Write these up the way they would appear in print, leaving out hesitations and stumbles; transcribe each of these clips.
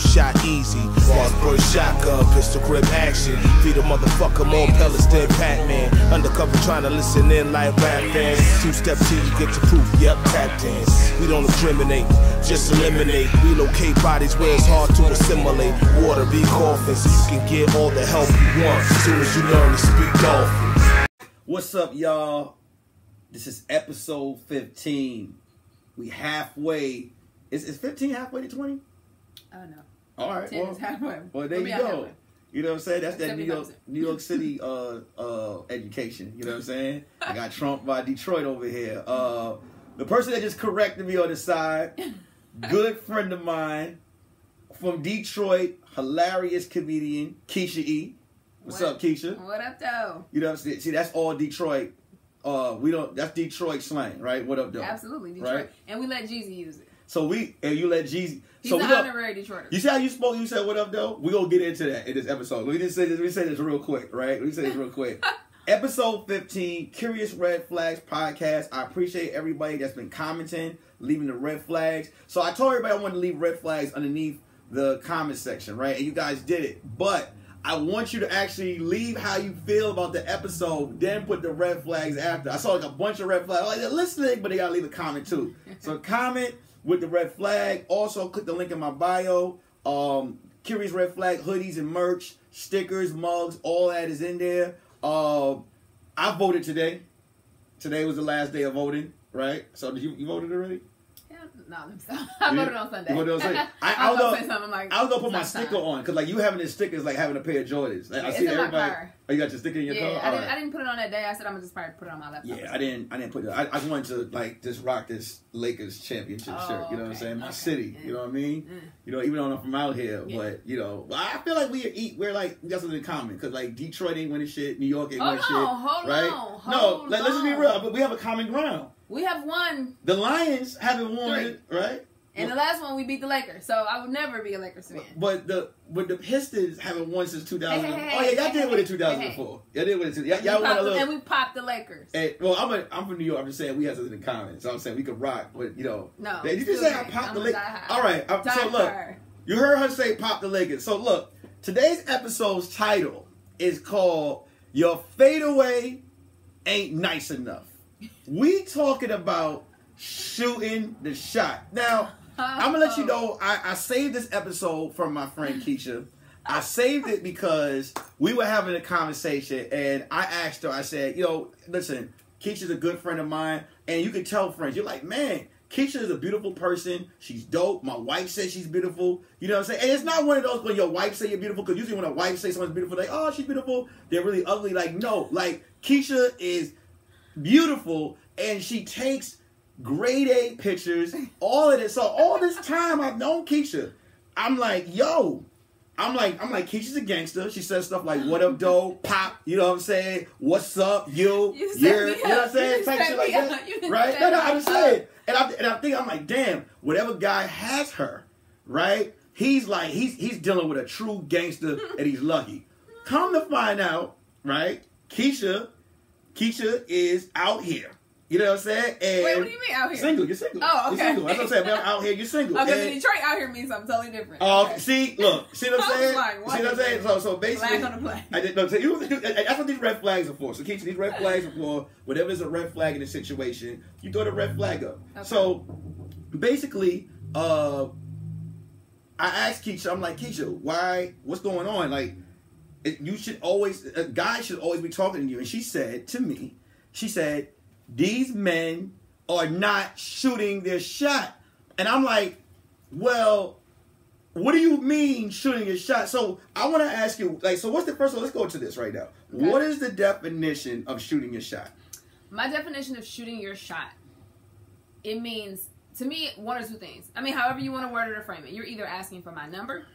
shot easy. Mossberg shotgun, pistol grip action. Feed a motherfucker more pellets than Batman. Undercover trying to listen in like rap fans. Two-step till you get your proof, yep, tapped in. We don't discriminate, just eliminate. Relocate bodies where it's hard to assimilate. Water be coughing so you can get all the help you want as soon as you learn to speak dolphin. What's up, y'all? This is episode 15. We halfway. Is 15 halfway to 20? Oh, no. All right. 10 is halfway. Well, there you go. Halfway. You know what I'm saying? That's that 75%. New York City education. You know what I'm saying? I got trumped by Detroit over here. The person that just corrected me on the side, good friend of mine from Detroit, hilarious comedian, Keysha.e. What's up, Keysha? What up, though? You know what I'm saying? See, that's all Detroit. That's Detroit slang, right? What up, though? Absolutely, Detroit. Right? And we let Jeezy use it. So you let Jeezy. He's so an honorary Detroiter. You see how you spoke? You said what up, though? We're going to get into that in this episode. Let me say this real quick, right? Let me say this real quick. Episode 15, Curious Red Flags podcast. I appreciate everybody that's been commenting, leaving the red flags. So I told everybody I wanted to leave red flags underneath the comment section, right? And you guys did it. But I want you to actually leave how you feel about the episode, then put the red flags after. I saw like a bunch of red flags. Like, they're listening, but they got to leave a comment too. So comment with the red flag. Also, click the link in my bio. Curious Red Flag hoodies and merch, stickers, mugs, all that is in there. I voted today. Today was the last day of voting, right? So did you voted already? Yeah, no, I voted on Sunday. You voted on Sunday? I was going to put my sticker on, because like you having this sticker is like having a pair of Jordans. Like, I see in everybody. my car. Oh, you got your sticker in your car? I didn't put it on that day. I said I'm gonna just probably put it on my laptop. Yeah, I didn't put it. I just wanted to like just rock this Lakers championship shirt. You know what I'm saying? My city. You know what I mean? You know, even though I'm from out here, but you know, I feel like we got something in common, because like Detroit ain't winning shit, New York ain't winning shit, right? Let's just be real. But we have a common ground. We have won. The Lions haven't won, right? And the last one we beat the Lakers, so I would never be a Lakers fan. But the Pistons haven't won since 2000. Y'all did win in 2004. Y'all did win in 2004. Y'all won a little. And we popped the Lakers. Well, I'm from New York. I'm just saying we have something in common. So I'm saying we could rock, but you know. No. Did you say I popped the Lakers? All right. So look, you heard her say pop the Lakers. So look, today's episode's title is called "Your Fadeaway Ain't Nice Enough." We talking about shooting the shot. Now, I'm going to let you know, I saved this episode from my friend Keysha. I saved it because we were having a conversation, and I asked her, I said, listen, Keysha's a good friend of mine, and you can tell friends, you're like, man, Keysha is a beautiful person. She's dope. My wife says she's beautiful. You know what I'm saying? And it's not one of those when your wife say you're beautiful, because usually when a wife says someone's beautiful, like, oh, she's beautiful, they're really ugly. Like, no. Like, Keysha is beautiful, and she takes grade A pictures, all of this. So all this time I've known Keysha, I'm like, Keysha's a gangster. She says stuff like, what up, doe, pop, you know what I'm saying? What's up, you know what I'm saying? Type shit like that. Right? No, I'm just saying. And I think, I'm like, damn, whatever guy has her, right? He's like, he's dealing with a true gangster, and he's lucky. Come to find out, right? Keysha is out here. You know what I'm saying? And wait, what do you mean out here? Single. You're single. Oh, okay. You're single. That's what I'm saying. We're out here. You're single. Okay, Detroit out here means something totally different. Oh, okay. See what I'm saying? See what I'm saying? So basically, flag on the play. I didn't know. That's what these red flags are for. So Keisha, these red flags are for whenever there's a red flag in a situation, you throw the red flag up. Okay. So basically, I asked Keisha, I'm like, Keisha, what's going on? Like, a guy should always be talking to you. And she said to me, these men are not shooting their shot. And I'm like, well, what do you mean shooting your shot? So I want to ask you, like, so what's the first one? Let's go to this right now. Okay. What is the definition of shooting your shot? My definition of shooting your shot, it means, to me, one or two things. I mean, however you want to word it or frame it. You're either asking for my number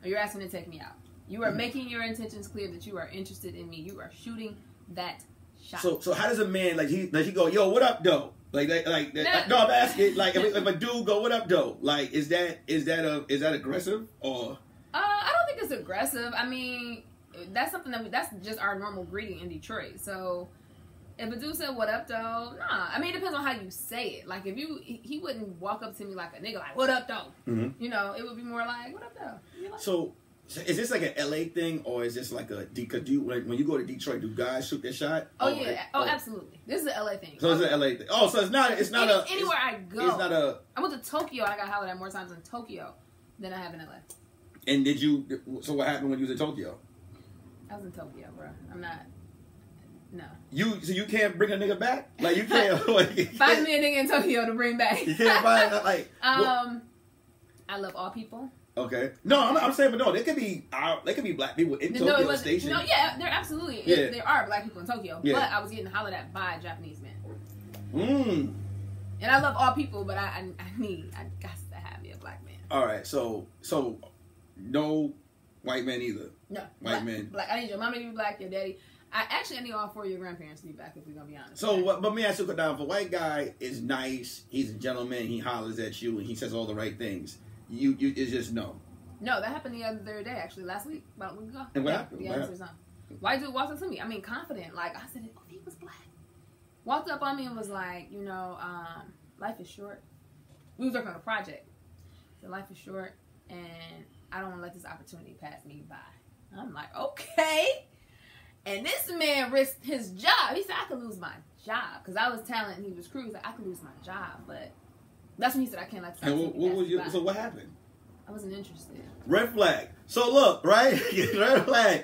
or you're asking to take me out. You are making your intentions clear that you are interested in me. You are shooting that shot. So how does a man, like he go, yo, what up, though? No, I'm asking, like, if a dude go, what up, though? Like, is that aggressive or? I don't think it's aggressive. I mean, that's something that's just our normal greeting in Detroit. So if a dude said, what up, though? Nah. I mean, it depends on how you say it. Like, he wouldn't walk up to me like a nigga, like, what up, though? Mm-hmm. You know, it would be more like, what up, though? So is this like an LA thing, or is this like a because when you go to Detroit, do guys shoot their shot? Oh yeah, absolutely. This is an LA thing. So it's an LA thing. Oh, so it's not anywhere I go. It's not a. I went to Tokyo. I got hollered at more times in Tokyo than I have in LA. And did you? So what happened when you was in Tokyo? I was in Tokyo, bro. I'm not. No. So you can't bring a nigga back? Like you can't find me a nigga in Tokyo to bring back. You can't find like. I love all people. Okay. No, I'm saying, but no, there could be black people in Tokyo Station. No, yeah, there absolutely there are black people in Tokyo. Yeah. But I was getting hollered at by Japanese men. And I love all people, but I got to have me a black man. All right, so no white men either. No, white men. Black. I need your mama to be black, your daddy. I need all four of your grandparents to be back if we're gonna be honest. So, but let me ask you, down. If a white guy is nice, he's a gentleman, he hollers at you, and he says all the right things. You it's just no. No, that happened the other day, actually, last week, about a week ago. And what happened? The answer is no. White dude walked up to me. I mean, confident. Like, I said, oh, he was black. Walked up on me and was like, life is short. We was working on a project. So life is short, and I don't want to let this opportunity pass me by. I'm like, okay. And this man risked his job. He said, I could lose my job. Because I was talent and he was crew. He said, I could lose my job, but... That's when he said I can't let. And so what happened? I wasn't interested. Red flag. So look, right? Red flag.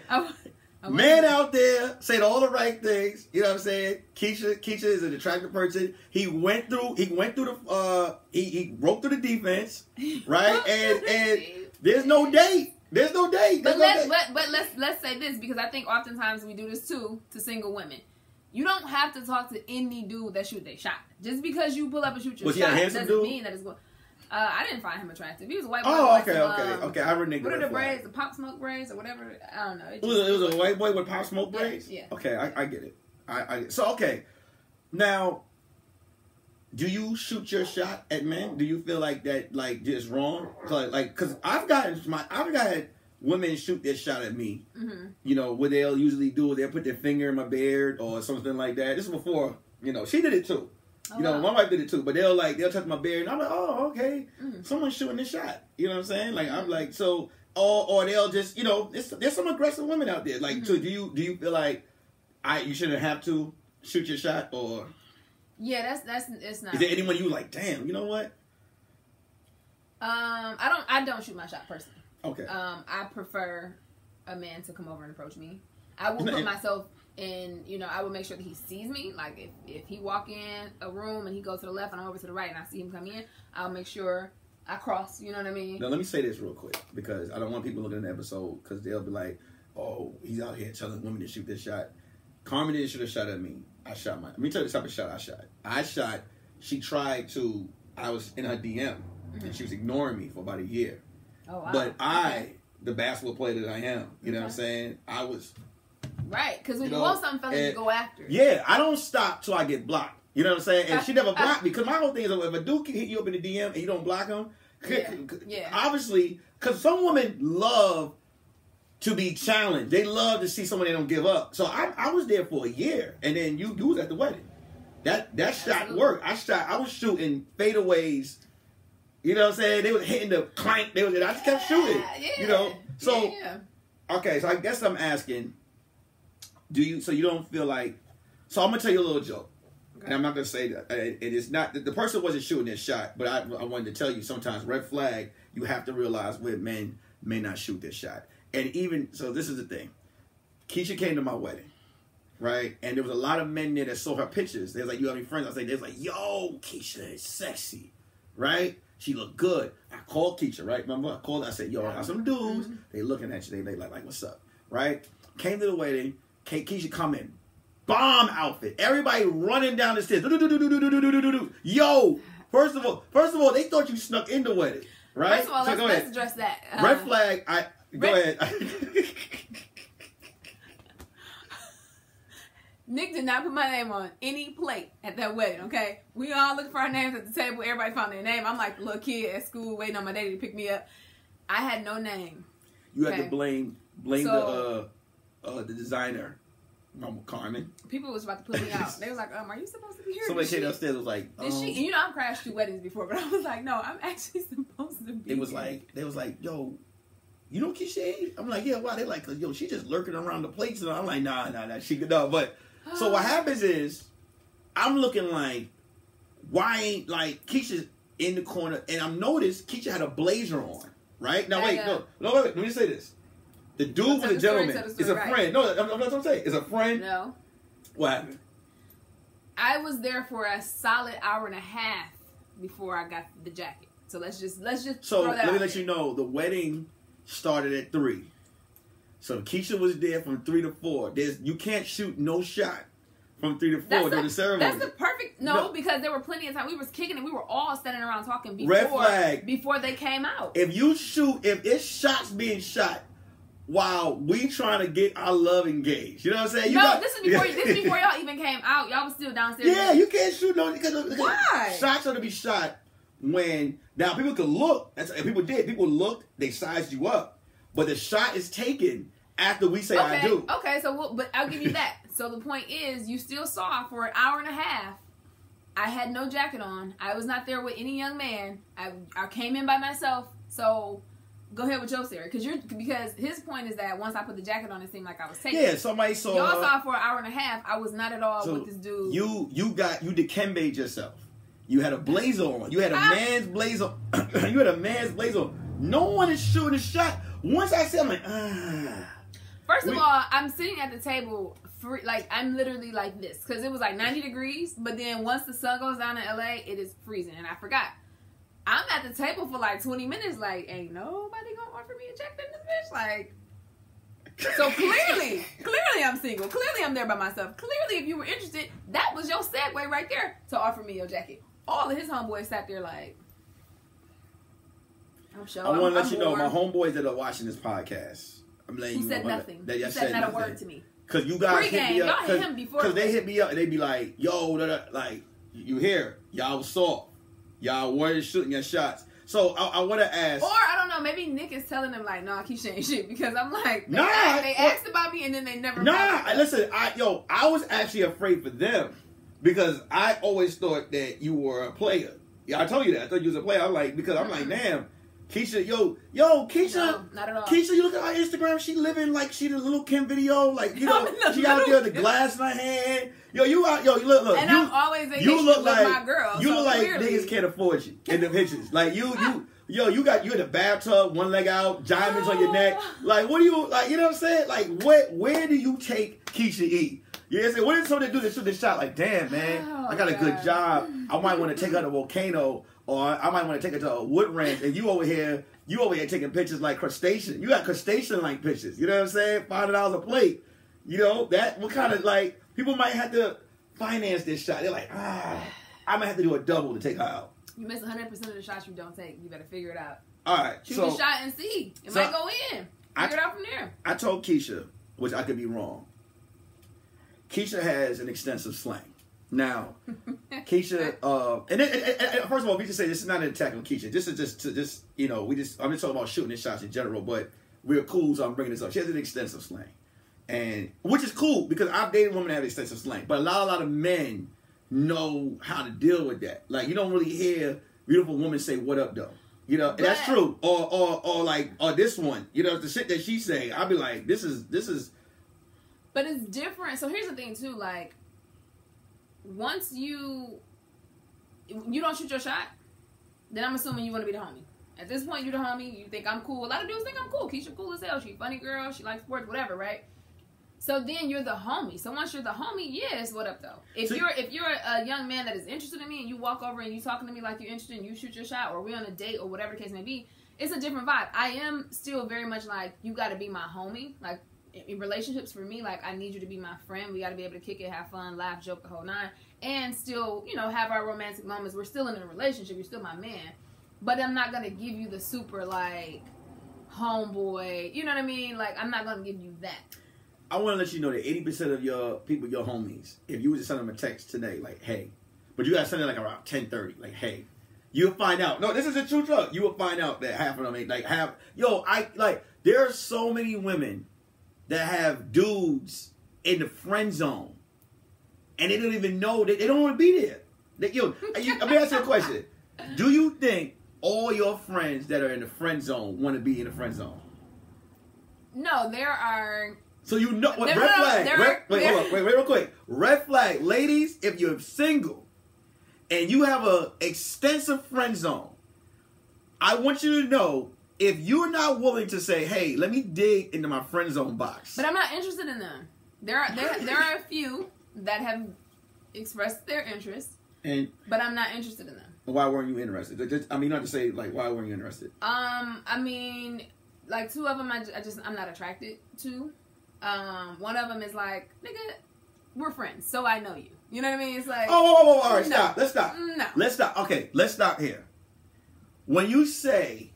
Man out there saying all the right things. You know what I'm saying? Keysha is an attractive person. He went through the he broke through the defense, right? and there's no date. There's no date. But let's say this, because I think oftentimes we do this too to single women. You don't have to talk to any dude that shoot their shot. Just because you pull up and shoot your shot doesn't mean that it's going. I didn't find him attractive. He was a white boy. Oh, okay. I reneged. What are the braids? The pop smoke braids or whatever? I don't know. It was a white boy with pop smoke braids? Yeah. Okay, I get it. So, okay. Now, do you shoot your shot at men? Do you feel like that, like, just wrong? Because I've got women shoot their shot at me. Mm-hmm. What they'll usually do, they'll put their finger in my beard or something like that. This is before, she did it too. My wife did it too, but they'll touch my beard and I'm like, oh, okay. Mm-hmm. Someone's shooting the shot. You know what I'm saying? Like, I'm like, so, or they'll just, there's some aggressive women out there. Like, so do you feel like you shouldn't have to shoot your shot or? Yeah, it's not. Is there anyone you like, damn, you know what? I don't shoot my shot personally. Okay. I prefer a man to come over and approach me. I will put myself in, I will make sure that he sees me. Like, if he walk in a room and he goes to the left and I'm over to the right and I see him come in, I'll make sure I cross, you know what I mean? Now, let me say this real quick, because I don't want people looking at the episode, because they'll be like, oh, he's out here telling women to shoot this shot. Carmen didn't shoot a shot at me. Let me tell you the type of shot I shot. She tried to, I was in her DM, and she was ignoring me for about a year. Oh, wow. But the basketball player that I am, you know what I'm saying? I was... Right, because when you want something, fellas, you go after it. Yeah, I don't stop till I get blocked. You know what I'm saying? And she never blocked me, because my whole thing is, if a dude can hit you up in the DM and you don't block him, obviously, because some women love to be challenged. They love to see someone they don't give up. So I was there for a year, and then you was at the wedding. That shot worked. I was shooting fadeaways. You know what I'm saying? They were hitting the clank. I just kept shooting. So okay. So I guess I'm asking, so you don't feel like? So I'm gonna tell you a little joke, and I'm not gonna say that it is not. The person wasn't shooting their shot, but I wanted to tell you sometimes red flag. You have to realize where men may not shoot their shot, and even so, this is the thing. Keysha came to my wedding, right? And there was a lot of men there that saw her pictures. They was like, "You have any friends?" I was like, "They was like, yo, Keysha is sexy, right? She looked good." I called Keysha, right? Remember, I called her. I said, "Yo, I got some dudes. They looking at you. They like, what's up?" Right? Came to the wedding. Keysha come in, bomb outfit. Everybody running down the stairs. Yo, first of all, they thought you snuck in the wedding, right? First of all, let's address that. Red flag. Go ahead. Nick did not put my name on any plate at that wedding, okay? We all looked for our names at the table. Everybody found their name. I'm like the little kid at school waiting on my daddy to pick me up. I had no name. You had to blame the designer, Carmen. People was about to put me out. They was like, are you supposed to be here? Somebody came downstairs was like, Did she? I've crashed 2 weddings before, but I was like, no, I'm actually supposed to be here. They was like, yo, you know Keysha.e? I'm like, yeah, why? They like, cause yo, she just lurking around the plates, and I'm like, nah, she could no. But so what happens is, I'm looking like, why ain't like Keysha's in the corner, and I'm noticed Keysha had a blazer on, right? Now wait, no, wait, let me say this. The dude was a gentleman. It's a friend. No, that's what I'm saying. It's a friend. No. What happened? I was there for a solid hour and a half before I got the jacket. So let's just So throw that let me out let there. you know, the wedding started at 3. So Keysha was there from 3 to 4. You can't shoot no shot from 3 to 4 during the ceremony. That's the perfect no, because there were plenty of time. We was kicking and we were all standing around talking Red flag. before they came out. If it's shots being shot while we trying to get our love engaged, you know what I'm saying? This is before y'all even came out. Y'all was still downstairs. Yeah, you can't shoot no because why? Shots are to be shot when now people could look. People did. People looked. They sized you up, but the shot is taken after we say I do. Okay, but I'll give you that. So the point is, you still saw for an hour and a half. I had no jacket on. I was not there with any young man. I came in by myself. So go ahead with your theory, because his point is that once I put the jacket on, it seemed like I was taken. Yeah, somebody saw. Y'all saw for an hour and a half. I was not at all with this dude. You dikembed yourself. You had a blazer on. You had a man's blazer. You had a man's blazer. No one is shooting a shot. Once I said, I'm like, First of all, I'm sitting at the table, I'm literally like this, because it was like 90 degrees, but then once the sun goes down in LA, it is freezing, and I forgot. I'm at the table for like 20 minutes, like, ain't nobody gonna offer me a jacket in this bitch, like. So clearly I'm single. Clearly I'm there by myself. Clearly, if you were interested, that was your segue right there to offer me your jacket. All of his homeboys sat there like, I'm sure. I want to let you know, my homeboys that are watching this podcast, I'm letting you know. He said nothing. He said not a word to me. Because you guys hit me up. Y'all hit him before. Because they hit me up and they be like, yo, like, you here. Y'all was soft. Y'all weren't shooting your shots. So I want to ask. Or, I don't know, maybe Nick is telling them, like, nah, Keysha ain't shit. Because I'm like, they asked about me and then they never. Listen, I was actually afraid for them. Because I always thought that you were a player. Yeah, I told you that. I thought you was a player. I'm like, damn. Keysha, Keysha. No, not at all. Keysha, you look at her Instagram. She living like she the little Kim video. Like, you know, she out there with the glass in her hand. You look. And I'm always vacationing with my girl. You look like clearly. niggas can't afford you in the pictures. Like, you in the bathtub, one leg out, diamonds on your neck. Like, what do you, like, you know what I'm saying? Like, where do you take Keysha.e? You know what I'm saying? What did somebody do to shoot this shot? Like, damn, man, I got a good job. I might want to take her to a volcano, or I might want to take her to a wood ranch, and you over here taking pictures like crustacean. You got crustacean-like pictures. You know what I'm saying? $500 a plate. You know, that, what kind of, like, people might have to finance this shot. They're like, I might have to do a double to take her out. You miss 100% of the shots you don't take. You better figure it out. All right. Shoot the shot and see. It might go in. Figure it out from there. I told Keysha, which I could be wrong. Keysha has an extensive slang. Now, Keysha, and first of all, we just say this is not an attack on Keysha. This is just you know, I'm just talking about shooting the shots in general, but we're cool, so I'm bringing this up. She has an extensive slang, and which is cool because I've dated women that have extensive slang, but a lot of men know how to deal with that. Like, you don't really hear beautiful women say "What up, though." You know, and that's true. Or this one, you know, the shit that she say, I'll be like, this is. But it's different. So here's the thing too, like, once you don't shoot your shot, then I'm assuming you want to be the homie. At this point, you're the homie. You think I'm cool. A lot of dudes think I'm cool. Keysha cool as hell. She a funny girl. She likes sports, whatever, right? So then you're the homie. So once you're the homie, yes, what up though? If you're a young man that is interested in me and you walk over and you talking to me like you're interested and you shoot your shot, or we're on a date or whatever the case may be, it's a different vibe. I am still very much like, you got to be my homie. Like, in relationships for me, like, I need you to be my friend. We got to be able to kick it, have fun, laugh, joke, the whole nine, and still, you know, have our romantic moments. We're still in a relationship. You're still my man, but I'm not gonna give you the super like homeboy. You know what I mean? Like, I'm not gonna give you that. I want to let you know that 80% of your people, your homies, if you were to send them a text today, like, hey, but you got to send it like around 10:30, like, hey, you'll find out. No, this is a true truth. You will find out that half of them ain't like half. There are so many women that have dudes in the friend zone, and they don't even know that they don't want to be there. Let me ask you a question. Do you think all your friends that are in the friend zone want to be in the friend zone? No, there are. So you know what? Red flag. Wait, real quick. Red flag, ladies. If you're single and you have a extensive friend zone, I want you to know if you're not willing to say, "Hey, let me dig into my friend zone box." But I'm not interested in them. There are a few that have expressed their interest, but I'm not interested in them. Why weren't you interested? Not to say like why weren't you interested? I mean, like 2 of them, I'm not attracted to. One of them is like, nigga, we're friends, so I know you. You know what I mean? It's like, all right, no. Stop. Let's stop. No. Let's stop. Okay, let's stop here. When you say,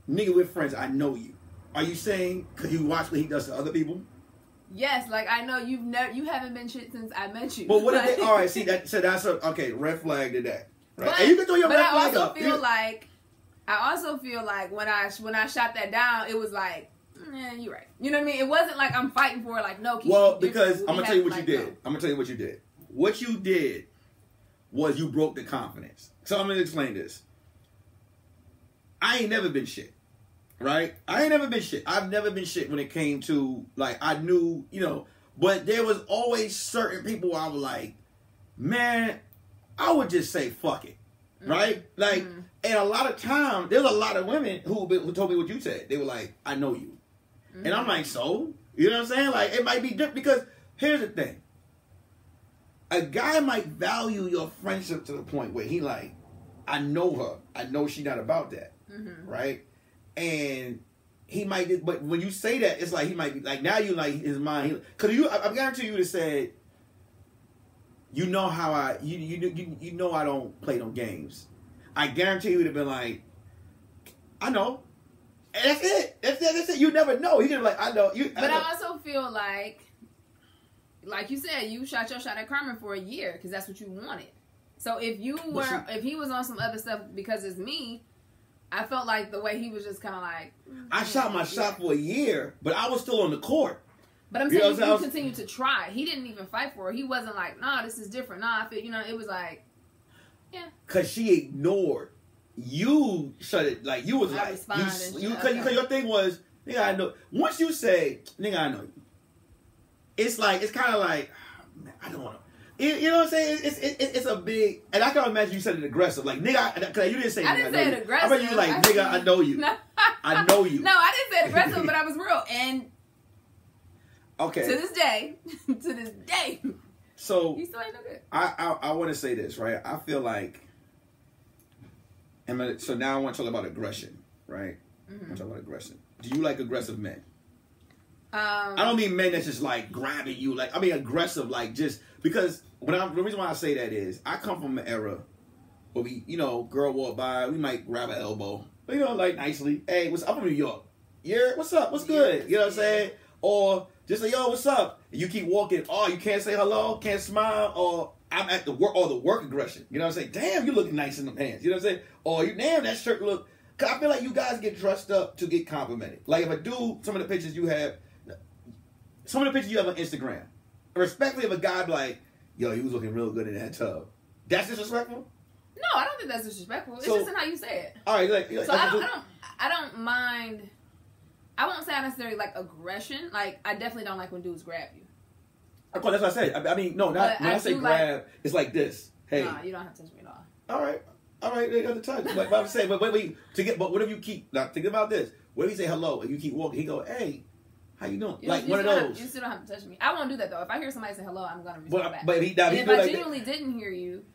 nigga, we're friends, I know you. Are you saying because you watch what he does to other people? Yes, like I know you haven't been shit since I met you. But what if they? All right, see that. So that's red flag to that. Right? But, and you can throw your red flag up. I also feel like when I shot that down, it was like, you're right. You know what I mean? It wasn't like I'm fighting for it. Like no. Well, because I'm gonna tell you what you did. No. I'm gonna tell you what you did. What you did was you broke the confidence. So I'm gonna explain this. I ain't never been shit. Right? I ain't never been shit. I've never been shit when it came to, like, I knew, but there was always certain people where I was like, man, I would just say fuck it. Right? Like, and a lot of times, there's a lot of women who told me what you said. They were like, I know you. And I'm like, so? You know what I'm saying? Like, it might be different because here's the thing. A guy might value your friendship to the point where he like, I know her. I know she's not about that. Right? And he might, but when you say that, it's like he might be like now you like his mind. Because I guarantee you to say, you know how you know I don't play no games. I guarantee you would have been like, I know, and that's it. That's it. You never know. He could be like, I know you. But I also feel like you said, you shot your shot at Carmen for a year because that's what you wanted. So if he was on some other stuff because it's me. I felt like the way he was just kind of like... I shot my shot for a year, but I was still on the court. But I'm saying you continued to try. He didn't even fight for it. He wasn't like, nah, this is different. Nah, I feel, it was like, yeah. Because she ignored. You shut it, like, you was like... Because your thing was, nigga, I know... Once you say, nigga, I know you, it's like, it's kind of like, oh, man, I don't want to... You know what I'm saying? It's a big... And I can imagine you said it aggressive. Like, nigga... Because you didn't say... I didn't say it aggressive. I bet you like, nigga, I know you. No. I know you. No, I didn't say it aggressive, but I was real. And... Okay. To this day... So... You still ain't no good. I want to say this, right? I feel like... So now I want to talk about aggression, right? I want to talk about aggression. Do you like aggressive men? I don't mean men that's just like grabbing you. Like, I mean aggressive, like just... Because... the reason why I say that is I come from an era where we, girl walk by, we might grab an elbow, like nicely. Hey, what's up? I'm from New York. Yeah, what's up? What's good? You know what I'm saying? Or just say, yo, what's up? And you keep walking. Oh, you can't say hello, can't smile, or I'm at the work, or the work aggression. You know what I'm saying? Damn, you looking nice in the pants. You know what I'm saying? Or damn, that shirt look. Cause I feel like you guys get dressed up to get complimented. Like if a dude, some of the pictures you have on Instagram, respectfully of a guy like, yo, he was looking real good in that tub. That's disrespectful? No, I don't think that's disrespectful. It's just in how you say it. All right, so I don't mind. I won't say I necessarily like aggression. Like I definitely don't like when dudes grab you. Of course, that's what I said. I mean, no, not when I say grab. It's like this. Hey, nah, you don't have to touch me at all. All right, they got to touch. But I'm saying, but wait, but what if you keep? Now think about this. What if you say hello and you keep walking? He go, hey. How you doing? Like one of those. You still don't have to touch me. I won't do that though. If I hear somebody say hello, I'm gonna respond back. But if I genuinely didn't hear you,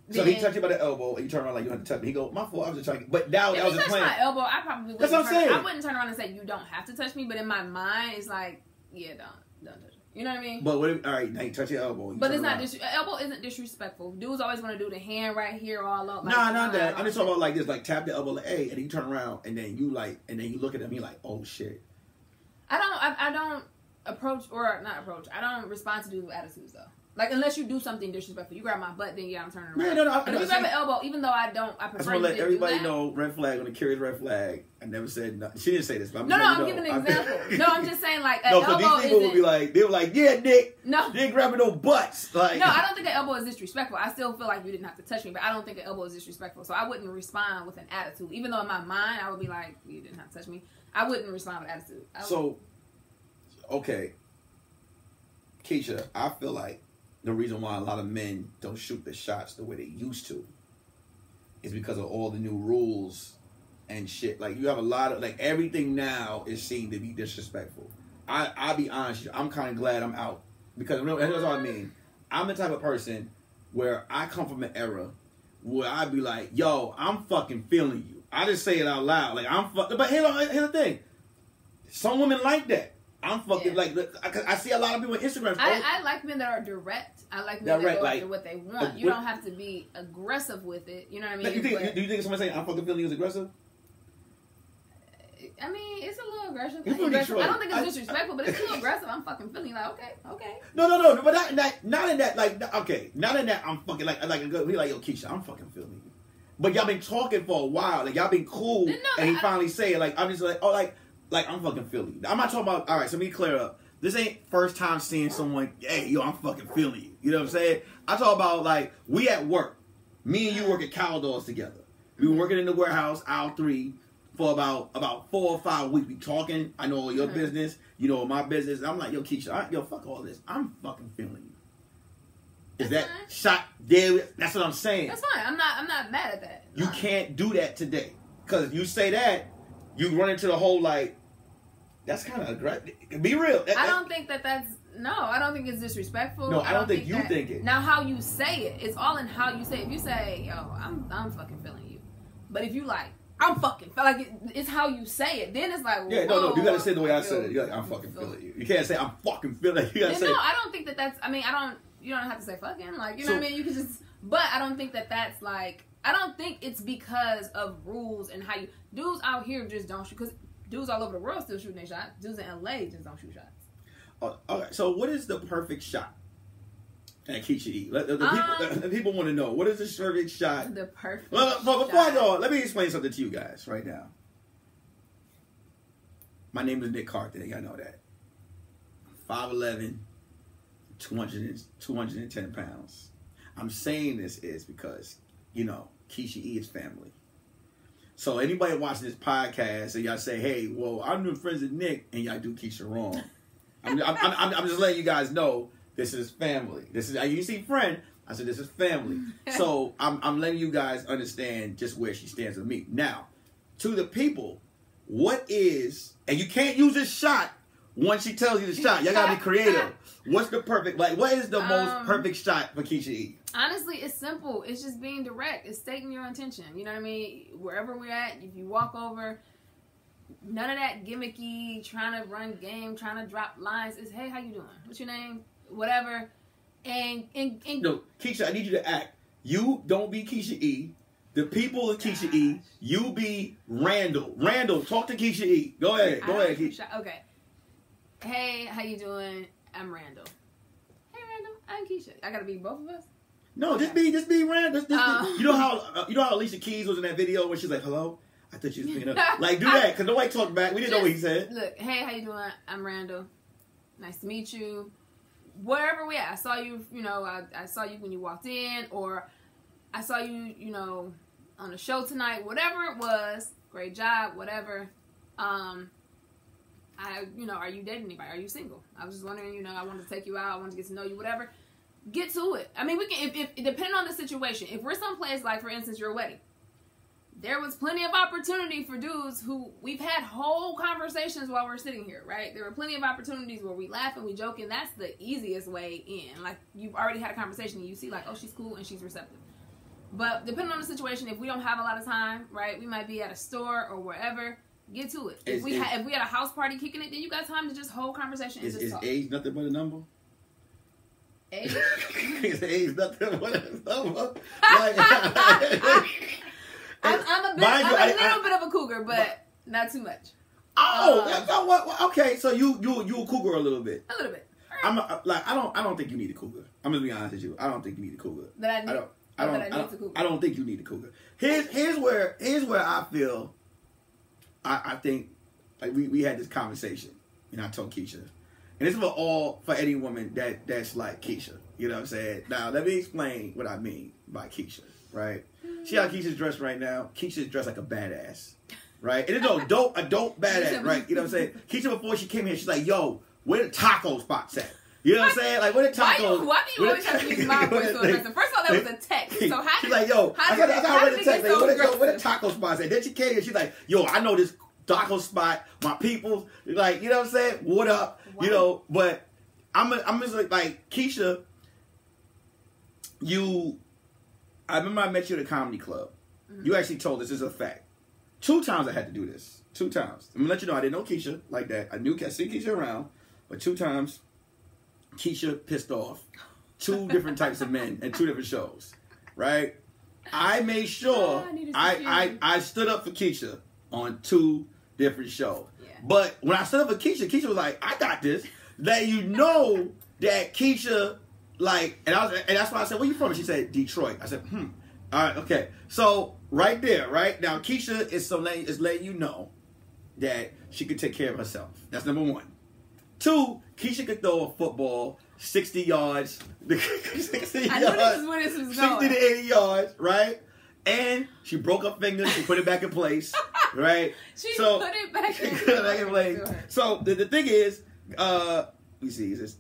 so he touched you by the elbow and you turn around like you have to touch me. He go, my fault. I was just trying. But now that was just my elbow. I probably wouldn't. That's what I'm saying. I wouldn't turn around and say you don't have to touch me. But in my mind, it's like, yeah, don't touch me. You know what I mean? But what if, all right, now you touch your elbow. But it's not elbow isn't disrespectful. Dudes always want to do the hand right here all up. Like, not that. I'm just talking about like this, like tap the elbow, like hey, and you turn around and then you look at him, you're like, oh shit. I don't I don't respond to dudes with attitudes though. Like unless you do something disrespectful, you grab my butt, then yeah, I'm turning around. No. If you grab an elbow, even though I prefer. I just want to let everybody know. Red flag on the curious red flag. I never said nothing. She didn't say this. But I'm giving an example. No, I'm just saying like an elbow. No, these people would be like, they were like, yeah, Nick. No, they ain't grabbing no butts. Like, no, I don't think an elbow is disrespectful. I still feel like you didn't have to touch me, but I don't think an elbow is disrespectful. So I wouldn't respond with an attitude, even though in my mind I would be like, you didn't have to touch me. I wouldn't respond with attitude. Okay. Keysha, I feel like the reason why a lot of men don't shoot the shots the way they used to is because of all the new rules and shit. Like, you have a lot of, like, everything now is seen to be disrespectful. I'll be honest with you, I'm kind of glad I'm out. Because, here's what I mean. I'm the type of person where I come from an era where I'd be like, yo, I'm fucking feeling you. I just say it out loud. Like, but here's the thing. Some women like that. I'm fucking like, I see a lot of people on Instagram. I like men that are direct. I like men that go after what they want. You don't have to be aggressive with it. You know what I mean? Do you think someone saying I'm fucking feeling you is aggressive? I mean, it's a little aggressive. I don't think it's disrespectful, but it's a little aggressive. I'm fucking feeling you. Like, okay. No, but not in that. Like, okay, not in that. I'm fucking like be like, yo, Keysha, I'm fucking feeling you. But y'all been talking for a while. Like, y'all been cool, and he finally say it. Like, I'm just like, oh, like I'm fucking feeling you. I'm not talking about. All right, so let me clear up. This ain't first time seeing someone. Hey, yo, I'm fucking feeling you. You know what I'm saying? I talk about like we at work. Me and you work at Caldors together. We were working in the warehouse, aisle 3. For about 4 or 5 weeks, we talking. I know all your business. You know my business. I'm like, yo, Keysha, yo, fuck all this. I'm fucking feeling you. Is that shot there? That's what I'm saying. That's fine. I'm not mad at that. You can't do that today. Because if you say that, you run into the whole like, that's kind of aggressive. Be real. I don't think that's... No, I don't think it's disrespectful. No, I don't think you think it. Now, how you say it, it's all in how you say it. If you say, yo, I'm fucking feeling you. But if you like, I'm fucking like it's how you say it. Then it's like, yeah, no, you gotta say it the way I said it. You're like, I'm fucking feeling you. You can't say I'm fucking feeling you. Gotta say, no, I don't think that's. I mean, you don't have to say fucking. Like, you know what I mean? You can just. But I don't think that's like. I don't think it's because of rules and how you dudes out here just don't shoot. Because dudes all over the world still shooting their shots. Dudes in LA just don't shoot shots. Oh, okay, so what is the perfect shot? And Keysha.e. The people want to know, what is the perfect shot? The perfect shot. Before I go, let me explain something to you guys right now. My name is Nick Carthan. Y'all know that. 5'11", 210 pounds. I'm saying this is because, you know, Keysha.e. is family. So anybody watching this podcast and y'all say, hey, well, I'm new friends with Nick, and y'all do Keysha wrong. I'm just letting you guys know. This is family. This is, you see friend, I said this is family. So I'm letting you guys understand just where she stands with me. Now, to the people, what is, and you can't use this shot once she tells you the shot. Y'all gotta be creative. What's the perfect, like what is the most perfect shot for Keysha.e? Honestly, it's simple. It's just being direct. It's stating your intention. You know what I mean? Wherever we're at, if you walk over, none of that gimmicky, trying to run game, trying to drop lines. It's, hey, how you doing? What's your name? Whatever, and no, Keysha, I need you to act. You don't be Keysha.e. The people of Keysha.e. You be Randall. Randall, talk to Keysha.e. Go ahead, Keysha. Okay. Hey, how you doing? I'm Randall. Hey, Randall, I'm Keysha. I gotta be both of us. No, okay. just be Randall. You know how Alicia Keys was in that video where she's like, "Hello." I thought you was being up. Like, do that because nobody talked back. We didn't know what he said. Look, hey, how you doing? I'm Randall. Nice to meet you. Wherever we at, I saw you, you know, I saw you when you walked in, or I saw you, you know, on the show tonight, whatever it was, great job, whatever. You know, are you dating anybody? Are you single? I was just wondering, you know, I wanted to take you out, I wanted to get to know you, whatever. Get to it. I mean, we can, if depending on the situation, if we're someplace, like, for instance, your wedding, there was plenty of opportunity for dudes who we've had whole conversations while we're sitting here, right? There were plenty of opportunities where we laugh and we joke, and that's the easiest way in. Like, you've already had a conversation and you see, like, oh, she's cool and she's receptive. But depending on the situation, if we don't have a lot of time, right, we might be at a store or wherever, get to it. If we had a house party kicking it, then you got time to just hold conversation and just talk. Is age nothing but a number? Age? Is age nothing but a number? I'm a little bit of a cougar, but not too much. Okay. So you a cougar a little bit. A little bit. I don't think you need a cougar. I'm gonna be honest with you. I don't think you need a cougar. I don't think you need a cougar. Here's where I feel. I think like we had this conversation, and I told Keysha, and this is for any woman that's like Keysha. You know what I'm saying? Now let me explain what I mean by Keysha. Right? See how Keysha's dressed right now? Keysha's dressed like a badass. right? And it's a dope badass, right? You know what I'm saying? Keisha, before she came here, she's like, yo, where the taco spots at? You know what I'm saying? Like, where the tacos? Why do you always have to use my voice to address it? First of all, that was a text. So how she's like, yo, I read the text. Like, where the taco spots at? Then she came here, she's like, yo, I know this taco spot, my people. Like, you know what I'm saying? What up? Wow. You know, but I'm just like Keisha, I remember I met you at a comedy club. Mm-hmm. You actually told us this is a fact. 2 times I had to do this. 2 times. I'm gonna let you know I didn't know Keisha like that. I see Keisha around, but 2 times Keisha pissed off 2 different types of men and 2 different shows. Right? I made sure I stood up for Keisha on 2 different shows. Yeah. But when I stood up for Keisha, Keisha was like, I got this. That you know that Keisha, like, and that's why I said, where you from? And she said, Detroit. I said, all right, okay. So right there, right? Now Keisha is letting you know that she can take care of herself. That's number 1. 2, Keisha could throw a football 60 yards. 60 I yards, knew this is where this was going. 60 to 80 yards, right? And she broke her finger. She put it back in place, right? She put it back in place. So the thing is, let me see. Is this?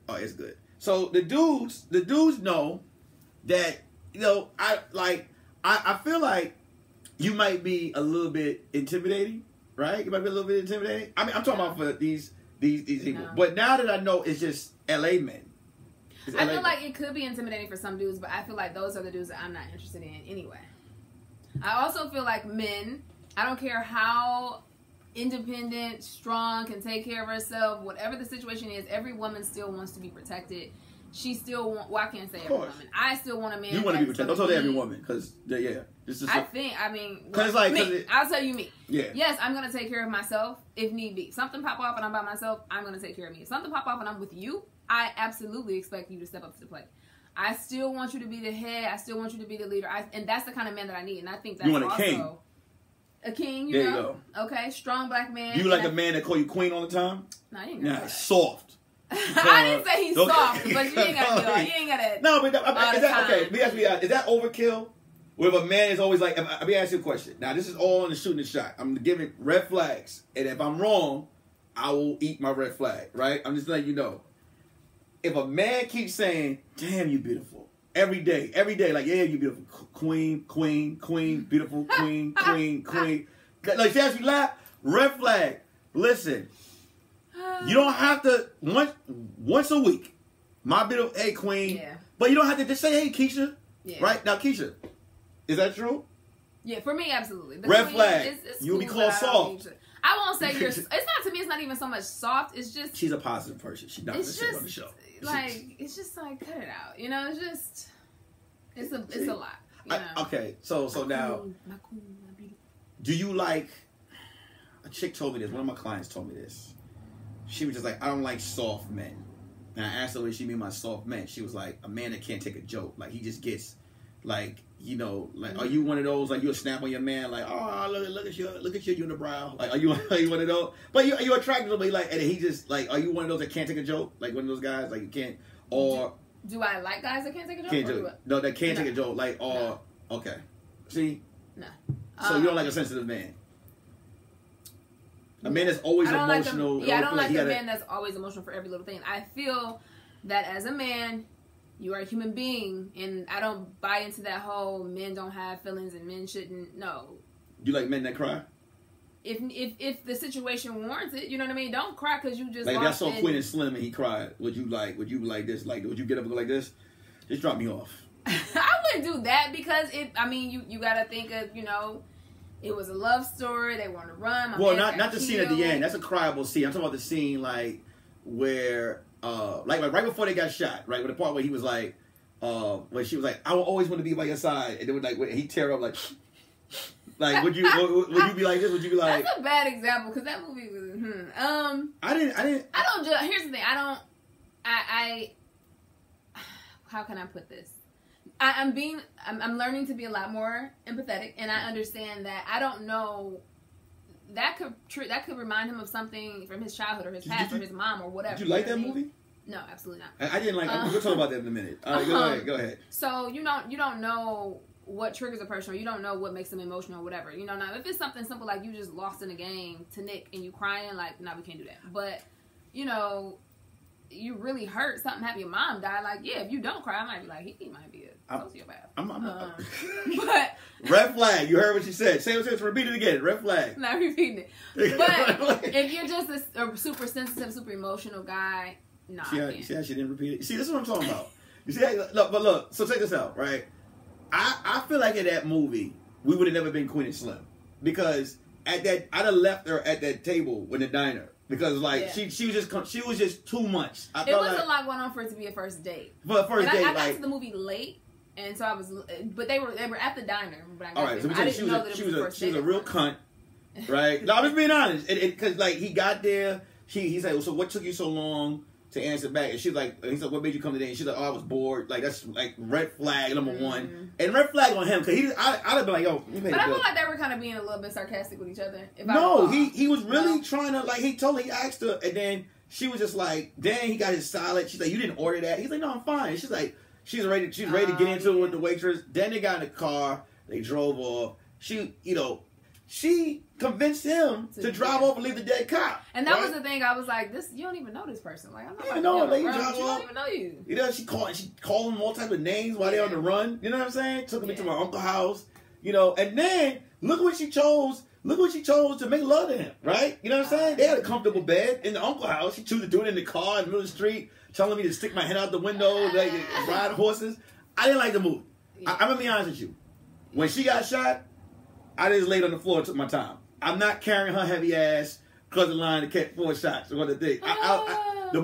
Oh, it's good. So the dudes know that, you know, I feel like you might be a little bit intimidating, right? You might be a little bit intimidating. I mean, I'm talking about for these people. No. But now that I know it's just LA men. I feel like it could be intimidating for some dudes, but I feel like those are the dudes that I'm not interested in anyway. I also feel like men, I don't care how independent, strong, can take care of herself, whatever the situation is, every woman still wants to be protected. She still wants, well, I can't say every woman. I still want a man. You want to be protected. Don't tell every woman, because, yeah. I'll tell you me. Yeah. Yes, I'm going to take care of myself if need be. Something pop off and I'm by myself, I'm going to take care of me. If something pop off and I'm with you, I absolutely expect you to step up to the plate. I still want you to be the head. I still want you to be the leader. And that's the kind of man that I need. And I think that's you want also... king. A king, there you know. You go. Okay, strong black man. You like a man that call you queen all the time? No, you ain't got that. Soft. I didn't say he's soft, but you ain't got to do it. You ain't got to. No, but is that okay? Let me ask you, is that overkill? Where if a man is always like, let me ask you a question. Now, this is all in the shooting the shot. I'm giving red flags. And if I'm wrong, I will eat my red flag, right? I'm just letting you know. If a man keeps saying, damn, you beautiful. Every day, like, yeah, you beautiful. Queen, beautiful, queen. Like, she actually laugh. Red flag. Listen, you don't have to, once a week, my beautiful, hey, queen. Yeah. But you don't have to just say, hey, Keisha. Yeah. Right? Now, Keisha, is that true? Yeah, for me, absolutely. The red flag. You'll be called soft. I won't say you're, it's not, to me, it's not even so much soft. It's just. She's a positive person. She's not going to sit on the show. Like, it's just like, cut it out. You know, it's just, it's a lot. You know? Okay, so now, do you like, a chick told me this, one of my clients told me this. She was just like, I don't like soft men. And I asked her what she mean by soft men. She was like, a man that can't take a joke. Like, he just gets, like, you know, like, are you one of those, like, you'll snap on your man, like, oh, look at your unibrow. Like, are you one of those? But you're attracted to me, like, and he just, like, are you one of those that can't take a joke? Like, one of those guys, like, you can't, or... Do I like guys that can't take a joke? Can't do it. No, that can't take a joke, like, or... No. Okay. See? No. So you don't like a sensitive man? A man that's always emotional. I don't like a man that's always emotional for every little thing. I feel that as a man, you are a human being, and I don't buy into that whole men don't have feelings and men shouldn't. No. You like men that cry? If the situation warrants it, you know what I mean. Don't cry because you just. Like if I saw Quinn and Slim and he cried, would you like this? Like, would you get up and go like this? Just drop me off. I wouldn't do that because you got to think of, you know. It was a love story. They wanted to run. Well, not the scene at the end. That's a cryable scene. I'm talking about the scene like where, like right before they got shot. Right, with the part where he was like, where she was like, "I will always want to be by your side," and then like when he tear up like would you be like this? Would you be like? That's a bad example because that movie was. I don't judge. Here's the thing. How can I put this? I'm learning to be a lot more empathetic, and I understand that I don't know that could remind him of something from his childhood or his past or his mom or whatever. Did you like that movie? No, absolutely not. I didn't like. We'll talk about that in a minute. All right, go ahead. So you don't know what triggers a person, or you don't know what makes them emotional or whatever. You know, now if it's something simple like you just lost in a game to Nick and you crying, like, no, we can't do that. But, you know, you really hurt, something happened, your mom died, like, yeah, if you don't cry, I might be like, he might be a sociopath. But red flag. You heard what she said. Say it, repeat it again. Red flag. Not repeating it. But if you're just a super sensitive, super emotional guy, nah. See how she didn't repeat it? See, this is what I'm talking about. You see, look, so check this out, right? I feel like in that movie, we would have never been Queen and Slim. Because I'd have left her at that table in the diner. Because like she was just too much. It was a lot going on for it to be a first date. But first date, I got to the movie late, and so I was. But they were at the diner. When I got all right, there. so she was a real cunt, right? No, I'm just being honest. Because like he got there, he's like, well, so what took you so long to answer back? And she's like, he's like, what made you come today? And she's like, oh, I was bored. Like that's like red flag number one, and red flag on him because I'd have been like, yo, you made but I feel like they were kind of being a little bit sarcastic with each other. He was really trying to like he asked her, and then she was just like, dang, he got his salad. She's like, you didn't order that. He's like, no, I'm fine. She's like, she's ready to get into it with the waitress. Then they got in the car, they drove off. She convinced him to drive off and leave the dead cop. And that was the thing. I was like, "This, you don't even know this person. Like, I'm not you don't even know you. You know, she called him all types of names while they're on the run. You know what I'm saying? Took me to my uncle's house. You know, and then look what she chose. Look what she chose to make love to him. Right? You know what I'm saying? They had a comfortable bed in the uncle's house. She chose to do it in the car in the middle of the street, telling me to stick my head out the window, like ride horses. I didn't like the movie. I'm gonna be honest with you. When she got shot, I just laid on the floor and took my time. I'm not carrying her heavy ass because the line to catch 4 shots or what the thing. The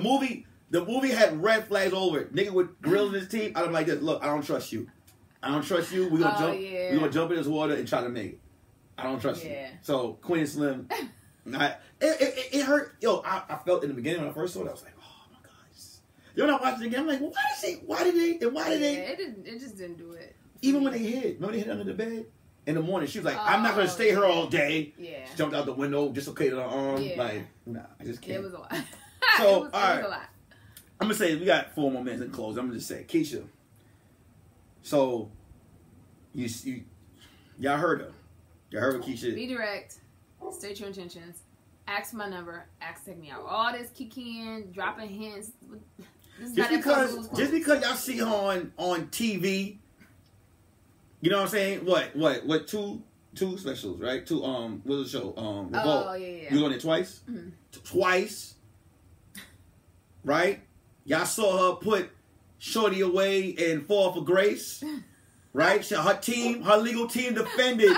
movie had red flags over it. Nigga with grills in his teeth. I'm like this. Look, I don't trust you. I don't trust you. We gonna jump. Yeah. We gonna jump in this water and try to make it. I don't trust you. So Queen and Slim, it hurt. Yo, I felt in the beginning when I first saw it. I was like, oh my god. Yo, when I watched it again, I'm like, well, why did they? It just didn't do it. Even when they hid, remember they hid under the bed. In the morning, she was like, I'm not going to stay here all day. Yeah. She jumped out the window, dislocated her arm. Yeah. Like, nah, I just can't. It was a lot. So, all right. It was a lot. I'm going to say, we got 4 more minutes in close. I'm going to just say, Keysha. So, y'all heard her. Y'all heard what Keysha. Be direct. State your intentions. Ask my number. Ask to take me out. All this kicking, dropping hints. Just because y'all see her on TV. You know what I'm saying? What? Two specials, right? What was the show? Revolt. Oh, yeah. You was on it twice? Mm-hmm. Twice. Right? Y'all saw her put Shorty away and fall for grace. Right? Her legal team defended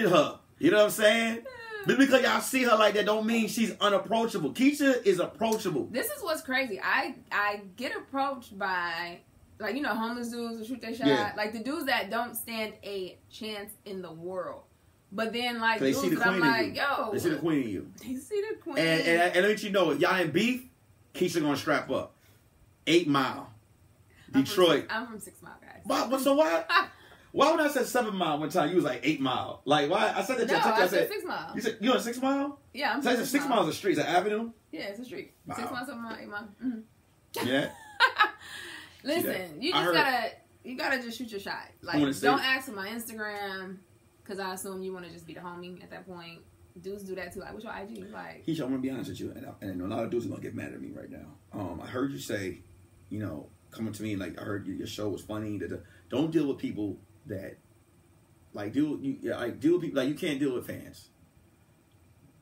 her. You know what I'm saying? Just because y'all see her like that don't mean she's unapproachable. Keysha is approachable. This is what's crazy. I get approached by, like, you know, homeless dudes who shoot their shot. Yeah. Like, the dudes that don't stand a chance in the world. But then, like, they dudes see the that I'm queen like, in you. yo. They see the queen in you. They see the queen. And let you know, if y'all in beef, Keysha gonna strap up. 8 Mile. Detroit. I'm from 6 Mile, guys. So why? Why when I said 7 Mile one time, you was like 8 Mile? Like, why? I said that. No, I said 6 Mile. You said you on 6 Mile? Yeah, I'm so 6 Mile is a street. Is an avenue? Yeah, it's a street. Wow. 6 Mile, 7 Mile, 8 Mile. Mm-hmm. Yeah. Listen, you gotta just shoot your shot. Like, don't ask for my Instagram, because I assume you want to just be the homie at that point. Dudes do that too. Like, what's your IG? Like, Keysha, I'm gonna be honest with you, and a lot of dudes are gonna get mad at me right now. I heard you say, you know, coming to me like I heard your show was funny. Don't deal with people that deal with people like you can't deal with fans.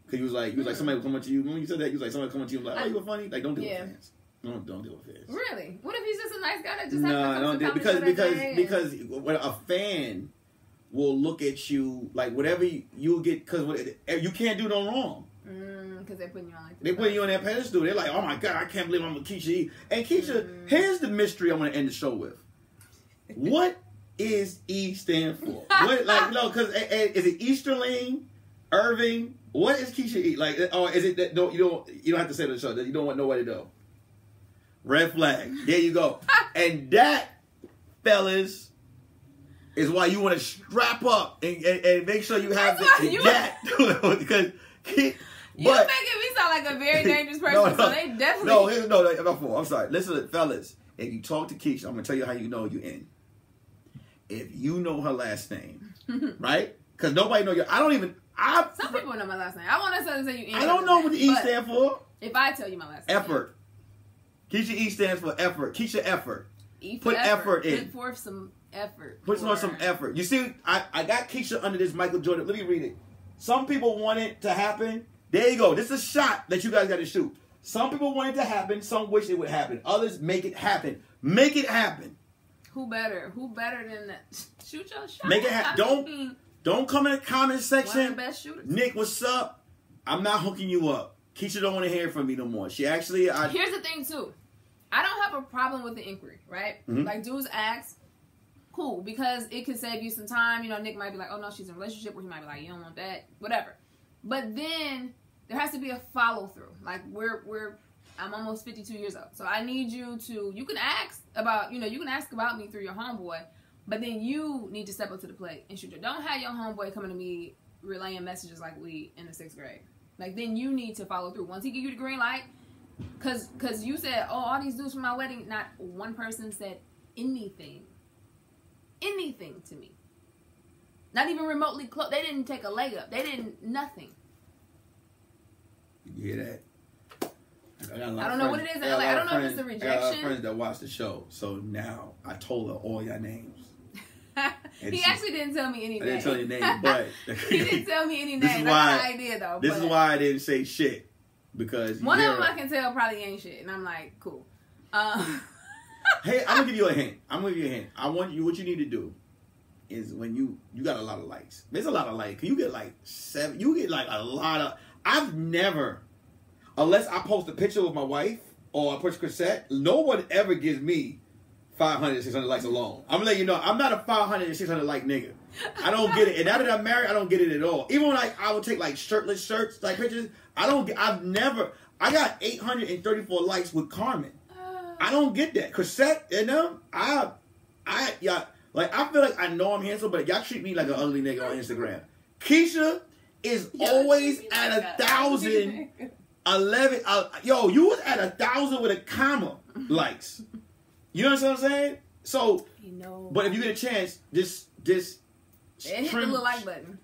Cause you was like somebody was coming to you. When you said that, you was like somebody coming to you like, oh, you were funny. Like, don't deal with fans. Don't deal with fans. Really? What if he's just a nice guy that just don't deal because when a fan will look at you like whatever you'll get because you can't do no wrong. Because they're putting you on like this. They put you on that pedestal. They're like, oh my god, I can't believe I'm with Keysha.e. And Keysha, here's the mystery I want to end the show with. What is E stand for? Because is it Easterling, Irving? What is Keysha.e? Like, or is it that you don't have to say the show that you don't want nobody to know? Red flag. There you go. And that, fellas, is why you want to strap up and make sure you have that. Because you're making me sound like a very dangerous person. So they definitely I'm sorry. Listen, fellas. If you talk to Keysha, I'm gonna tell you how you know you in. if you know her last name, right? Because nobody know your. I don't even. Some people know my last name. I won't necessarily say you. I don't know what the E stand for. If I tell you my last name. Effort. Keysha.E stands for effort. Keysha effort. E for Put effort in. Put forth some effort. Put forth some effort. You see, I got Keysha under this Michael Jordan. Let me read it. Some people want it to happen. There you go. This is a shot that you guys got to shoot. Some people want it to happen. Some wish it would happen. Others make it happen. Make it happen. Who better? Who better than that? Shoot your shot. Make it happen. Don't come in the comment section. One of the best shooters. Nick, what's up? I'm not hooking you up. Keysha don't want to hear from me no more. She actually... Here's the thing, too. I don't have a problem with the inquiry, right? Mm-hmm. Like, dudes ask, cool, because it could save you some time. You know, Nick might be like, oh, no, she's in a relationship. Or he might be like, you don't want that. Whatever. But then there has to be a follow-through. Like, I'm almost 52 years old. So I need you to... You can ask about me through your homeboy. But then you need to step up to the plate and shoot your... Don't have your homeboy coming to me relaying messages like we in the 6th grade. Like, then you need to follow through. Once he give you the green light... Because you said, oh, all these dudes from my wedding, not one person said anything to me. Not even remotely close. They didn't take a leg up. They didn't, nothing. You hear that? I don't know what it is. I don't know if it's a rejection. I got a lot of friends that watch the show. So now I told her all your names. He actually didn't tell me any names. I didn't tell you name, but... He didn't tell me any names. That's an idea, though. This is why I didn't say shit. Because one of them I can tell probably ain't shit, and I'm like, cool. Hey, I'm gonna give you a hint. What you need to do is when you got a lot of likes. There's a lot of likes. You get like 7. You get like a lot of. I've never, unless I post a picture with my wife or I push cassette, no one ever gives me 500, 600 likes alone. I'm gonna let you know, I'm not a 500 and 600 like nigga. I don't get it. And now that I'm married, I don't get it at all. Even when I would take like shirtless shirts, like pictures, I got 834 likes with Carmen. I don't get that. Cassette, you know, I feel like I know I'm handsome, but y'all treat me like an ugly nigga on Instagram. Keysha is always at 1,000, 11. Yo, you was at 1,000 with a comma likes. You know what I'm saying? So, but if you get a chance, just hit the little like button.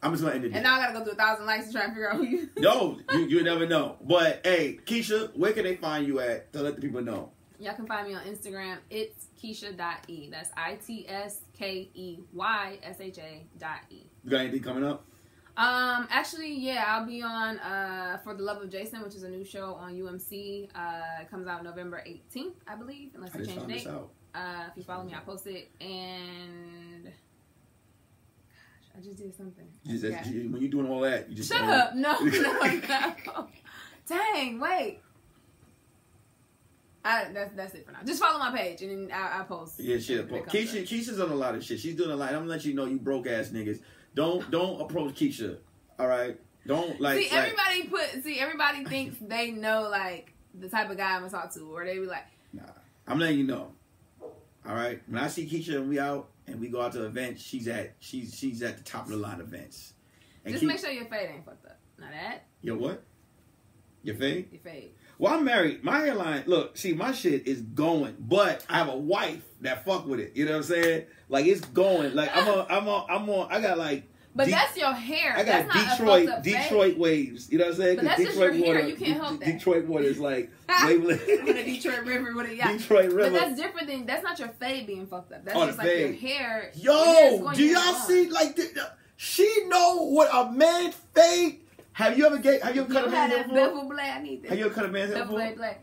I'm just gonna end it there. And now I gotta go through 1,000 likes to try and figure out who you. No, you never know. But hey, Keysha, where can they find you at to let the people know? Y'all can find me on Instagram. It's Keysha.e. That's ITSKEYSHA.e. You got anything coming up? Actually, yeah, I'll be on For the Love of Jason, which is a new show on UMC. It comes out November 18th, I believe, unless they change the date. If you follow me, I'll post it. And I just did something. When you're doing all that, you just shut up. No. Dang, wait. That's it for now. Just follow my page and then I post. Yeah, shit. Keysha's on a lot of shit. She's doing a lot. I'm gonna let you know, you broke ass niggas. Don't approach Keysha. All right. Don't like. Everybody thinks they know like the type of guy I'm gonna talk to, or they be like. Nah, I'm letting you know. All right. When I see Keysha and we out and we go out to events, she's at the top of the line events. And just make sure your fade ain't fucked up. Not that. Your what? Your fade? Your fade. Well, I'm married. My hairline, look, see, my shit is going, but I have a wife that fuck with it. You know what I'm saying? Like, it's going. Like, I got like. But that's your hair. I got Detroit waves. You know what I'm saying? But that's Detroit just your hair. You can't help that. Detroit water is like waveless. With a Detroit River, Detroit River. But that's different than, that's not your fade being fucked up. That's just like your hair. Yo, do y'all see, like, she know what a man's fade. Have you ever cut a man's hair before? Bevel blade, I need that. Have you ever cut a man's hair before? Blade.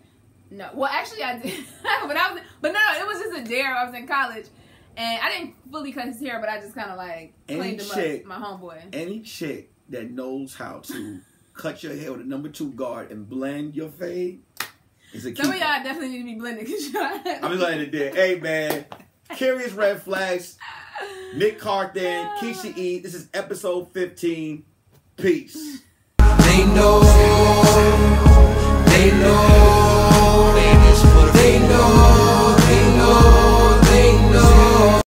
No. Well, actually, I did. but no, it was just a dare. I was in college. And I didn't fully cut his hair, but I just kind of like cleaned him up, my homeboy. Any chick that knows how to cut your hair with a number 2 guard and blend your fade is a keeper. Some of y'all definitely need to be blended. I'm just letting it there. Hey, man. Curious Red Flags. Nick Carthan, Keysha.e. This is episode 15. Peace. They know.